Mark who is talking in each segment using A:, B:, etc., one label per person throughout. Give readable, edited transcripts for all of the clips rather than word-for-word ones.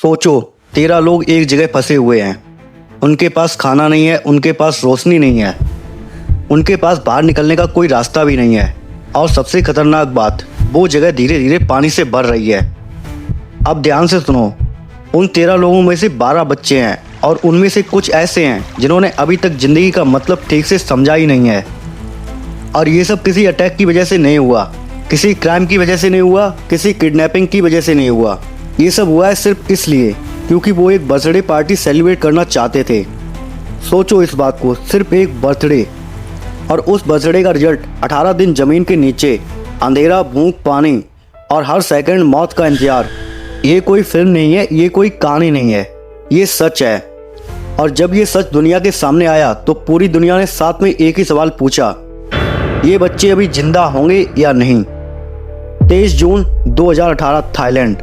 A: सोचो, 13 लोग एक जगह फंसे हुए हैं। उनके पास खाना नहीं है, उनके पास रोशनी नहीं है, उनके पास बाहर निकलने का कोई रास्ता भी नहीं है। और सबसे खतरनाक बात, वो जगह धीरे धीरे पानी से भर रही है। अब ध्यान से सुनो, उन 13 लोगों में से 12 बच्चे हैं और उनमें से कुछ ऐसे हैं जिन्होंने अभी तक जिंदगी का मतलब ठीक से समझा ही नहीं है। और ये सब किसी अटैक की वजह से नहीं हुआ, किसी क्राइम की वजह से नहीं हुआ, किसी किडनैपिंग की वजह से नहीं हुआ। ये सब हुआ है सिर्फ इसलिए क्योंकि वो एक बर्थडे पार्टी सेलिब्रेट करना चाहते थे। सोचो इस बात को, सिर्फ एक बर्थडे, और उस बर्थडे का रिजल्ट 18 दिन जमीन के नीचे, अंधेरा, भूख, पानी और हर सेकंड मौत का इंतजार। ये कोई फिल्म नहीं है, ये कोई कहानी नहीं है, ये सच है। और जब ये सच दुनिया के सामने आया तो पूरी दुनिया ने साथ में एक ही सवाल पूछा, ये बच्चे अभी जिंदा होंगे या नहीं। 23 जून 2018 थाईलैंड,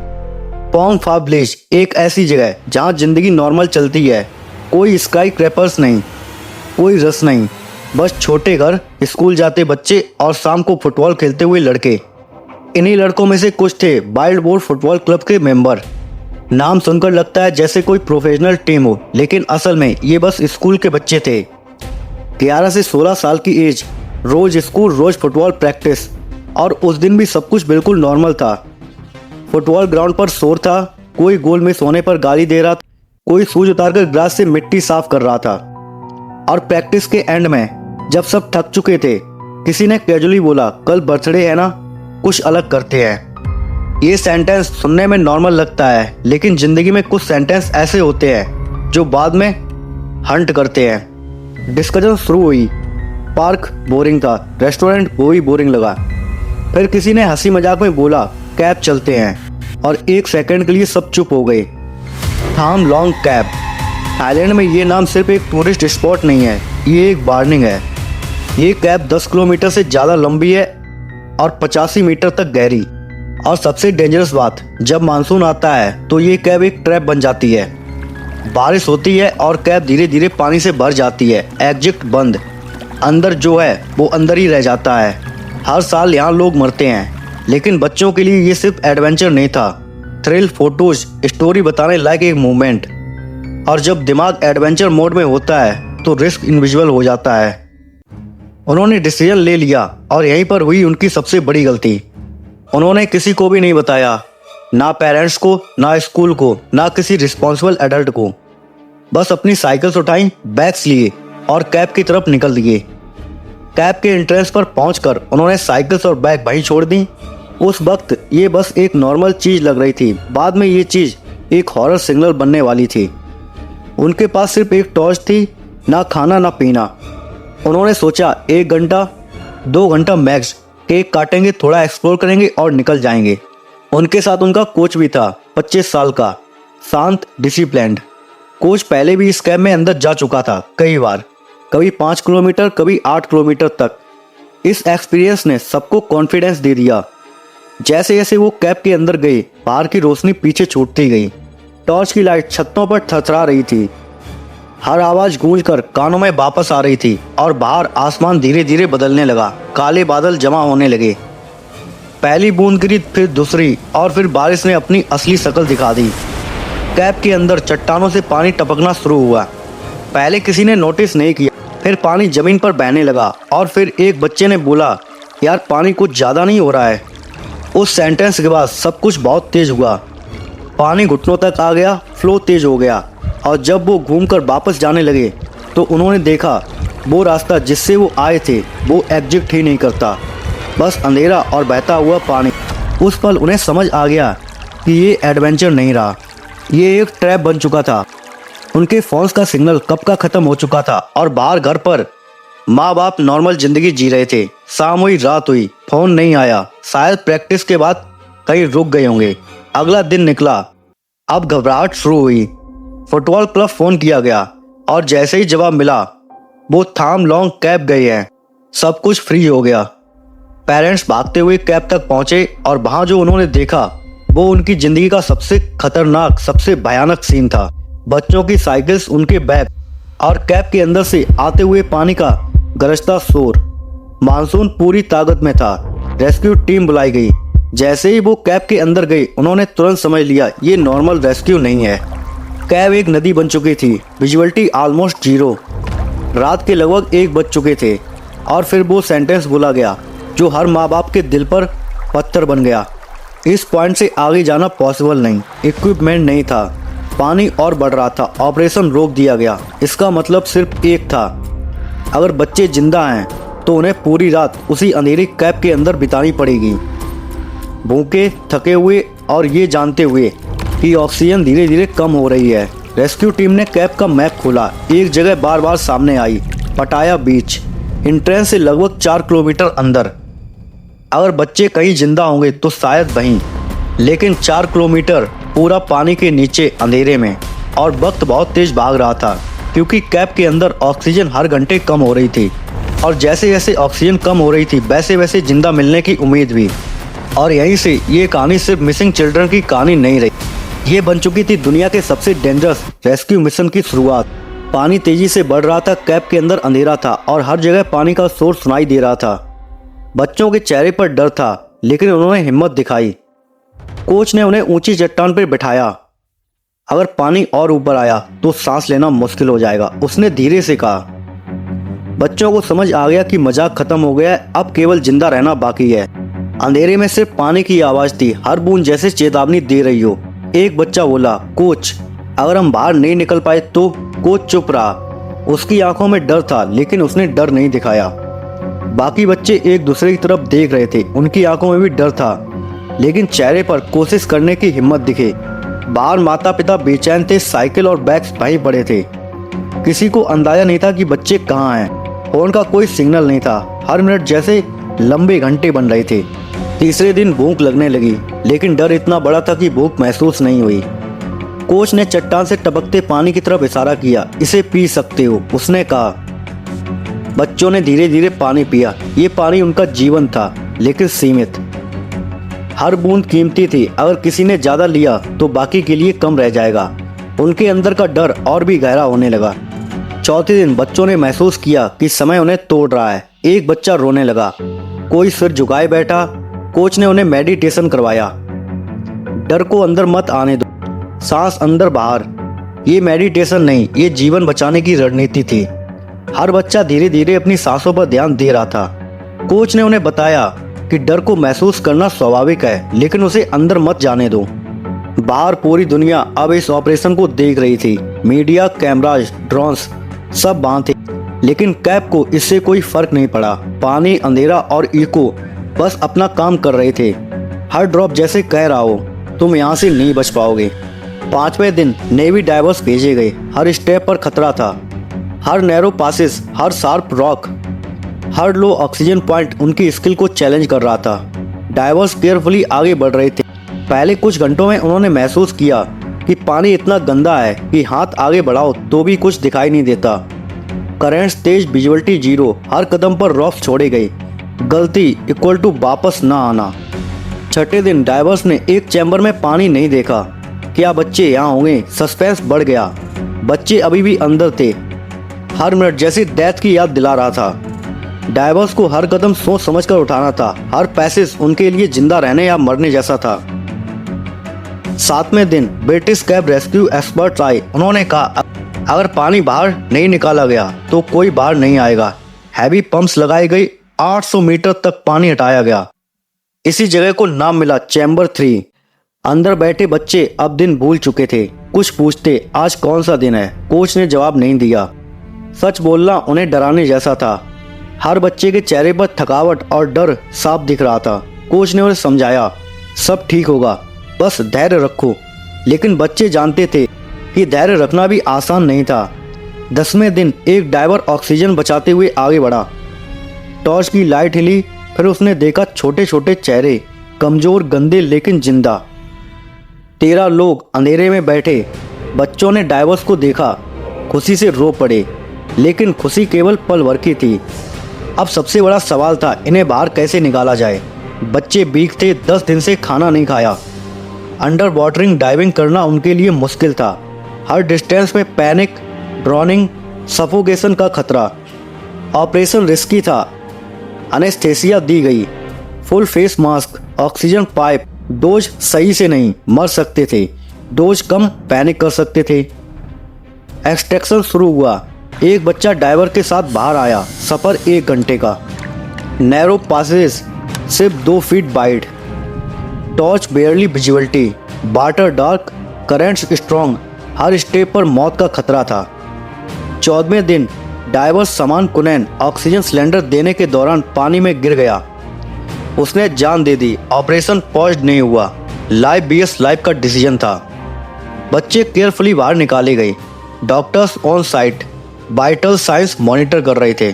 A: पोंग फा विलेज, एक ऐसी जगह जहां जिंदगी नॉर्मल चलती है। कोई स्काई क्रैपर्स नहीं, कोई रस नहीं, बस छोटे घर, स्कूल जाते बच्चे और शाम को फुटबॉल खेलते हुए लड़के। इन्हीं लड़कों में से कुछ थे वाइल्ड बोर फुटबॉल क्लब के मेंबर। नाम सुनकर लगता है जैसे कोई प्रोफेशनल टीम हो, लेकिन असल में ये बस स्कूल के बच्चे थे। 11 से 16 साल की एज, रोज स्कूल, रोज फुटबॉल प्रैक्टिस, और उस दिन भी सब कुछ बिल्कुल नॉर्मल था। फुटबॉल ग्राउंड पर शोर था, कोई गोल में सोने पर गाली दे रहा था, कोई शूज उतारकर ग्लास से मिट्टी साफ कर रहा था। और प्रैक्टिस के एंड में जब सब थक चुके थे, किसी ने कैजुअली बोला, कल बर्थडे है ना, कुछ अलग करते हैं। ये सेंटेंस सुनने में नॉर्मल लगता है, लेकिन जिंदगी में कुछ सेंटेंस ऐसे होते हैं जो बाद में हंट करते हैं। डिस्कशन शुरू हुई। पार्क बोरिंग था, रेस्टोरेंट वो भी बोरिंग लगा। फिर किसी ने हंसी मजाक में बोला, कैब चलते हैं, और एक सेकंड के लिए सब चुप हो गए। थाम लॉन्ग कैब। थाईलैंड में ये नाम सिर्फ एक टूरिस्ट स्पॉट नहीं है, ये एक वार्निंग है। ये कैब 10 किलोमीटर से ज़्यादा लंबी है और 85 मीटर तक गहरी। और सबसे डेंजरस बात, जब मानसून आता है तो ये कैब एक ट्रैप बन जाती है। बारिश होती है और कैब धीरे धीरे पानी से भर जाती है, एग्जिट बंद, अंदर जो है वो अंदर ही रह जाता है। हर साल यहाँ लोग मरते हैं, लेकिन बच्चों के लिए ये सिर्फ एडवेंचर नहीं था, थ्रिल, फोटोज, स्टोरी बताने लायक एक मूवमेंट। और जब दिमाग एडवेंचर मोड में होता है तो रिस्क इनविजिबल हो जाता है। उन्होंने डिसीजन ले लिया और यहीं पर हुई उनकी सबसे बड़ी गलती। उन्होंने किसी को भी नहीं बताया, ना पेरेंट्स को, ना स्कूल को, ना किसी रिस्पॉन्सिबल एडल्ट को। बस अपनी साइकिल्स उठाई, बैग्स लिए और कैब की तरफ निकल दिए। कैब के एंट्रेंस पर पहुंचकर उन्होंने साइकिल्स और बैग वहीं छोड़ दी। उस वक्त ये बस एक नॉर्मल चीज़ लग रही थी, बाद में ये चीज़ एक हॉरर सिग्नल बनने वाली थी। उनके पास सिर्फ एक टॉर्च थी, ना खाना ना पीना। उन्होंने सोचा 1 घंटा 2 घंटा मैक्स, केक काटेंगे, थोड़ा एक्सप्लोर करेंगे और निकल जाएंगे। उनके साथ उनका कोच भी था, 25 साल का, शांत, डिसिप्लिन्ड। कोच पहले भी इस कैब में अंदर जा चुका था कई बार, कभी 5 किलोमीटर, कभी 8 किलोमीटर तक। इस एक्सपीरियंस ने सबको कॉन्फिडेंस दे दिया। जैसे जैसे वो कैब के अंदर गए, बाहर की रोशनी पीछे छूटती गई। टॉर्च की लाइट छतों पर थरथरा रही थी, हर आवाज गूंजकर कानों में वापस आ रही थी। और बाहर आसमान धीरे धीरे बदलने लगा, काले बादल जमा होने लगे। पहली बूंद गिरी, फिर दूसरी, और फिर बारिश ने अपनी असली शक्ल दिखा दी। कैब के अंदर चट्टानों से पानी टपकना शुरू हुआ। पहले किसी ने नोटिस नहीं किया, फिर पानी जमीन पर बहने लगा और फिर एक बच्चे ने बोला, यार पानी कुछ ज़्यादा नहीं हो रहा है। उस सेंटेंस के बाद सब कुछ बहुत तेज हुआ। पानी घुटनों तक आ गया, फ्लो तेज हो गया, और जब वो घूमकर वापस जाने लगे तो उन्होंने देखा वो रास्ता जिससे वो आए थे वो एग्जिट ही नहीं करता, बस अंधेरा और बहता हुआ पानी। उस पल उन्हें समझ आ गया कि ये एडवेंचर नहीं रहा, ये एक ट्रैप बन चुका था। उनके फोन्स का सिग्नल कब का ख़त्म हो चुका था और बाहर घर पर माँ बाप नॉर्मल ज़िंदगी जी रहे थे। शाम हुई, रात हुई, फ़ोन नहीं आया, शायद प्रैक्टिस के बाद कहीं रुक गए होंगे। अगला दिन निकला, अब घबराहट शुरू हुई। फुटबॉल क्लब फ़ोन किया गया और जैसे ही जवाब मिला, वो थाम लॉन्ग कैब गए हैं। सब कुछ फ्री हो गया। पेरेंट्स भागते हुए कैब तक पहुंचे और वहां जो उन्होंने देखा वो उनकी ज़िंदगी का सबसे खतरनाक, सबसे भयानक सीन था। बच्चों की साइकिल्स, उनके बैग और कैब के अंदर से आते हुए पानी का गरजता शोर। मानसून पूरी ताकत में था। रेस्क्यू टीम बुलाई गई, जैसे ही वो कैब के अंदर गए उन्होंने तुरंत समझ लिया ये नॉर्मल रेस्क्यू नहीं है। कैब एक नदी बन चुकी थी, विजुअलिटी ऑलमोस्ट जीरो। रात के लगभग 1 बज चुके थे और फिर वो सेंटेंस बोला गया जो हर माँ बाप के दिल पर पत्थर बन गया। इस पॉइंट से आगे जाना पॉसिबल नहीं, इक्विपमेंट नहीं था, पानी और बढ़ रहा था, ऑपरेशन रोक दिया गया। इसका मतलब सिर्फ एक था, अगर बच्चे जिंदा हैं तो उन्हें पूरी रात उसी अंधेरी कैब के अंदर बितानी पड़ेगी, भूखे, थके हुए और ये जानते हुए कि ऑक्सीजन धीरे धीरे कम हो रही है। रेस्क्यू टीम ने कैब का मैप खोला। एक जगह बार बार सामने आई, पटाया बीच, एंट्रेंस से लगभग 4 किलोमीटर अंदर। अगर बच्चे कहीं जिंदा होंगे तो शायद वहीं, लेकिन 4 किलोमीटर पूरा पानी के नीचे अंधेरे में। और वक्त बहुत तेज भाग रहा था क्योंकि कैब के अंदर ऑक्सीजन हर घंटे कम हो रही थी और जैसे जैसे ऑक्सीजन कम हो रही थी वैसे वैसे जिंदा मिलने की उम्मीद भी। और यहीं से ये कहानी सिर्फ मिसिंग चिल्ड्रन की कहानी नहीं रही, ये बन चुकी थी दुनिया के सबसे डेंजरस रेस्क्यू मिशन की शुरुआत। पानी तेजी से बढ़ रहा था, कैब के अंदर अंधेरा था और हर जगह पानी का सोर्स सुनाई दे रहा था। बच्चों के चेहरे पर डर था लेकिन उन्होंने हिम्मत दिखाई। कोच ने उन्हें ऊंची चट्टान पर बिठाया। अगर पानी और ऊपर आया तो सांस लेना मुश्किल हो जाएगा, उसने धीरे से कहा। बच्चों को समझ आ गया कि मजाक खत्म हो गया है, अब केवल जिंदा रहना बाकी है। अंधेरे में सिर्फ पानी की आवाज थी, हर बूंद जैसे चेतावनी दे रही हो। एक बच्चा बोला, कोच अगर हम बाहर नहीं निकल पाए तो। कोच चुप रहा, उसकी आंखों में डर था लेकिन उसने डर नहीं दिखाया। बाकी बच्चे एक दूसरे की तरफ देख रहे थे, उनकी आंखों में भी डर था लेकिन चेहरे पर कोशिश करने की हिम्मत दिखे। बाहर माता पिता बेचैन थे, साइकिल और बैग्स वहीं पड़े थे। किसी को अंदाजा नहीं था कि बच्चे कहाँ हैं। फोन का कोई सिग्नल नहीं था, हर मिनट जैसे लंबे घंटे बन रहे थे। तीसरे दिन भूख लगने लगी लेकिन डर इतना बड़ा था कि भूख महसूस नहीं हुई। कोच ने चट्टान से टपकते पानी की तरफ इशारा किया, इसे पी सकते हो, उसने कहा। बच्चों ने धीरे धीरे पानी पिया। ये पानी उनका जीवन था लेकिन सीमित। हर बूंद कीमती थी, अगर किसी ने ज्यादा लिया तो बाकी के लिए कम रह जाएगा। उनके अंदर का डर और भी गहरा होने लगा। चौथे दिन बच्चों ने महसूस किया कि समय उन्हें तोड़ रहा है। एक बच्चा रोने लगा, कोई सिर झुकाए बैठा। कोच ने उन्हें मेडिटेशन करवाया। डर को अंदर मत आने दो, सांस अंदर बाहर। ये मेडिटेशन नहीं, ये जीवन बचाने की रणनीति थी। हर बच्चा धीरे धीरे अपनी सांसों पर ध्यान दे रहा था। कोच ने उन्हें बताया कि डर को महसूस करना स्वाभाविक है लेकिन उसे अंदर मत जाने दो। बाहर पूरी दुनिया अब इस ऑपरेशन को देख रही थी। मीडिया, कैमराज, ड्रोन्स सब वहां थे लेकिन कैब को इससे कोई फर्क नहीं पड़ा। पानी, अंधेरा और इको बस अपना काम कर रहे थे। हर ड्रॉप जैसे कह रहा हो तुम यहाँ से नहीं बच पाओगे। 5वें दिन नेवी डाइवर्स भेजे गए। हर स्टेप पर खतरा था, हर नैरो पासेस, हर शार्प रॉक, हर लो ऑक्सीजन पॉइंट उनकी स्किल को चैलेंज कर रहा था। डाइवर्स केयरफुली आगे बढ़ रहे थे। पहले कुछ घंटों में उन्होंने महसूस किया कि पानी इतना गंदा है कि हाथ आगे बढ़ाओ तो भी कुछ दिखाई नहीं देता। करेंट्स तेज, विजुअलिटी जीरो, हर कदम पर रॉक्स छोड़े गए। गलती इक्वल टू वापस ना आना। छठे दिन डाइवर्स ने एक चैम्बर में पानी नहीं देखा। क्या बच्चे यहाँ होंगे? सस्पेंस बढ़ गया। बच्चे अभी भी अंदर थे। हर मिनट जैसे डेथ की याद दिला रहा था। डाइवर्स को हर कदम सोच समझकर उठाना था। हर पैसेज उनके लिए जिंदा रहने या मरने जैसा था। 7वें दिन ब्रिटिश कैब रेस्क्यू एक्सपर्ट आए। उन्होंने कहा अगर पानी बाहर नहीं निकाला गया तो कोई बाहर नहीं आएगा। हैवी पंप्स लगाई गई, 800 मीटर तक पानी हटाया गया। इसी जगह को नाम मिला चैम्बर 3। अंदर बैठे बच्चे अब दिन भूल चुके थे। कुछ पूछते आज कौन सा दिन है, कोच ने जवाब नहीं दिया। सच बोलना उन्हें डराने जैसा था। हर बच्चे के चेहरे पर थकावट और डर साफ दिख रहा था। कोच ने उन्हें समझाया सब ठीक होगा, बस धैर्य रखो। लेकिन बच्चे जानते थे कि धैर्य रखना भी आसान नहीं था। 10वें दिन एक डाइवर ऑक्सीजन बचाते हुए आगे बढ़ा। टॉर्च की लाइट हिली, फिर उसने देखा छोटे छोटे चेहरे, कमजोर, गंदे लेकिन जिंदा। 13 लोग अंधेरे में बैठे। बच्चों ने डाइवर्स को देखा, खुशी से रो पड़े, लेकिन खुशी केवल पल भर की थी। अब सबसे बड़ा सवाल था इन्हें बाहर कैसे निकाला जाए। बच्चे वीक थे, 10 दिन से खाना नहीं खाया। अंडर वाटरिंग डाइविंग करना उनके लिए मुश्किल था। हर डिस्टेंस में पैनिक, ड्रॉनिंग, सफोकेशन का खतरा। ऑपरेशन रिस्की था। एनेस्थेसिया दी गई, full face mask, oxygen pipe, dose सही से नहीं, मर सकते थे, डोज कम, पैनिक कर सकते थे। एक्सट्रैक्शन शुरू हुआ। एक बच्चा डाइवर के साथ बाहर आया। सफ़र 1 घंटे का। नैरो पासेज, सिर्फ 2 feet wide, torch barely visibility, water dark, currents strong, हर स्टेप पर मौत का खतरा था। 14वें दिन डाइवर समान कुनैन ऑक्सीजन सिलेंडर देने के दौरान पानी में गिर गया। उसने जान दे दी। ऑपरेशन पॉज नहीं हुआ। लाइफ बीएस लाइफ का डिसीजन था। बच्चे केयरफुली बाहर निकाले गए। Doctors on site vital science monitor कर रहे थे।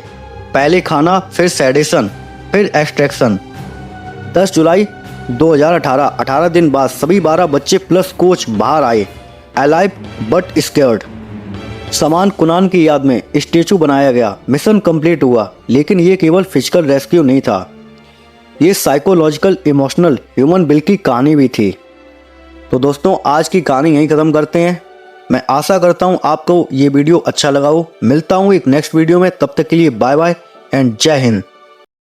A: पहले खाना, फिर सेडेशन, फिर एक्सट्रैक्शन। 10 जुलाई 2018, 18 दिन बाद सभी 12 बच्चे प्लस कोच बाहर आए, अलाइव बट स्केयर्ड। समान कुनान की याद में स्टेचू बनाया गया। मिशन कंप्लीट हुआ, लेकिन ये केवल फिजिकल रेस्क्यू नहीं था, ये साइकोलॉजिकल, इमोशनल, ह्यूमन बिल की कहानी भी थी। तो दोस्तों, आज की कहानी यहीं ख़त्म करते हैं। मैं आशा करता हूँ आपको ये वीडियो अच्छा लगा हो। मिलता हूँ एक नेक्स्ट वीडियो में, तब तक के लिए बाय बाय एंड जय हिंद।